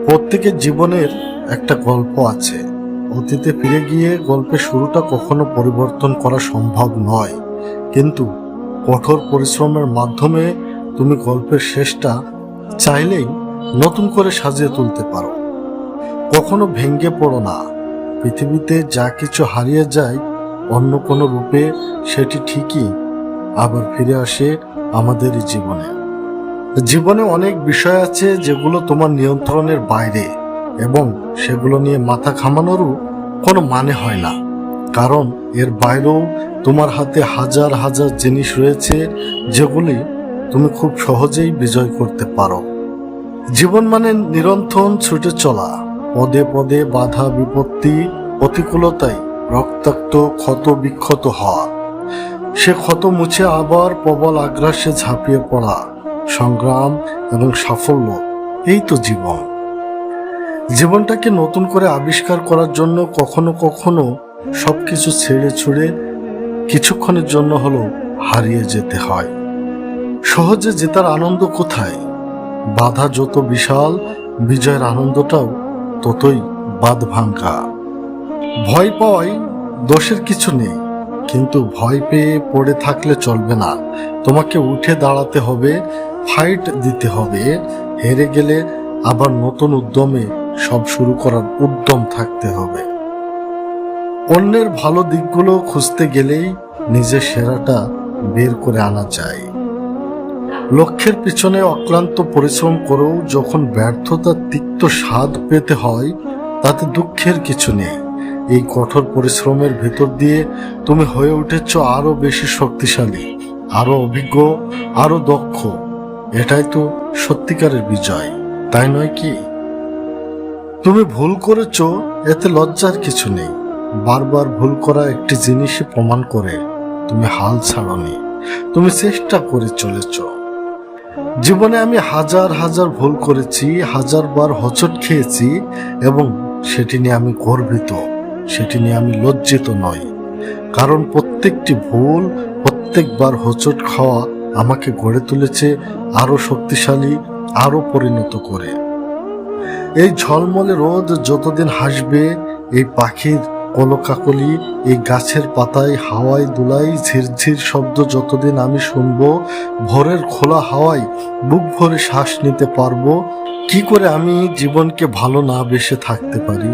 প্রত্যেকের জীবনের একটা গল্প আছে। অতীতে ফিরে গিয়ে গল্পের শুরুটা কখনো পরিবর্তন করা সম্ভব নয়, কিন্তু কঠোর পরিশ্রমের মাধ্যমে তুমি গল্পের শেষটা চাইলেই নতুন করে সাজিয়ে তুলতে পারো। কখনো ভেঙে পড়ো না। পৃথিবীতে যা কিছু হারিয়ে যায় অন্য কোনো রূপে সেটি ঠিকই আবার ফিরে আসে আমাদের জীবনে। জীবনে অনেক বিষয় আছে যেগুলো তোমার নিয়ন্ত্রণের বাইরে, এবং সেগুলো নিয়ে মাথা ঘামানোরও কোনো মানে হয় না, কারণ এর বাইরেও তোমার হাতে হাজার হাজার জিনিস রয়েছে যেগুলি তুমি খুব সহজেই বিজয় করতে পারো। জীবন মানে নিরন্তর ছুটে চলা, পদে পদে বাধা বিপত্তি প্রতিকূলতায় রক্তাক্ত ক্ষত বিক্ষত হওয়া, সে ক্ষত মুছে আবার প্রবল আগ্রাসে ঝাঁপিয়ে পড়া, সংগ্রাম এবং সাফল্য, এই তো জীবন। জীবনটাকে নতুন করে আবিষ্কার করার জন্য কখনো কখনো সবকিছু ছেড়ে ছুড়ে কিছুক্ষণের জন্য হলেও হারিয়ে যেতে হয়। সহজে জেতার আনন্দ কোথায়? বাধা যত বিশাল, বিজয়ের আনন্দটাও ততই বাঁধ ভাঙা। ভয় পাওয়াই দোষের কিছু নেই, কিন্তু ভয় পেয়ে পড়ে থাকলে চলবে না। তোমাকে উঠে দাঁড়াতে হবে, ফাইট দিতে হবে। হেরে গেলে আবার নতুন উদ্যমে সব শুরু করার উদ্যম থাকতে হবে। অন্যের ভালো দিকগুলো খুঁজতে গেলেই নিজের সেরাটা বের করে আনা যায়। লক্ষ্যের পিছনে অক্লান্ত পরিশ্রম করেও যখন ব্যর্থতার তিক্ত স্বাদ পেতে হয়, তাতে দুঃখের কিছু নেই। এই কঠোর পরিশ্রমের ভেতর দিয়ে তুমি হয়ে উঠেছ আরো বেশি শক্তিশালী, আরো অভিজ্ঞ, আরো দক্ষ। এটাই তো সত্যিকারের বিজয়, তাই নয় কি? তুমি ভুল করেছ, এতে লজ্জার কিছু নেই। বারবার ভুল করা একটি জিনিসই প্রমাণ করে তুমি হাল ছাড়নি, তুমি চেষ্টা করে চলেছ। জীবনে আমি হাজার হাজার ভুল করেছি, হাজারবার হোঁচট খেয়েছি, এবং সেটি নিয়ে আমি গর্বিত, সেটি নিয়ে আমি লজ্জিত নই। কারণ প্রত্যেকটি ভুল, প্রত্যেকবার হোঁচট খাওয়া আমাকে গড়ে তুলেছে আরো শক্তিশালী, আরো পরিণত করে। এই ঝলমলে রোদ যতদিন হাসবে, এই পাখির কলকাকলি, এই গাছের পাতায় হাওয়ায় দুলাই ঝিরঝির শব্দ যতদিন আমি শুনবো, ভোরের খোলা হাওয়ায় বুক ভরে শ্বাস নিতে পারবো, কি করে আমি জীবনকে ভালো না বেসে থাকতে পারি?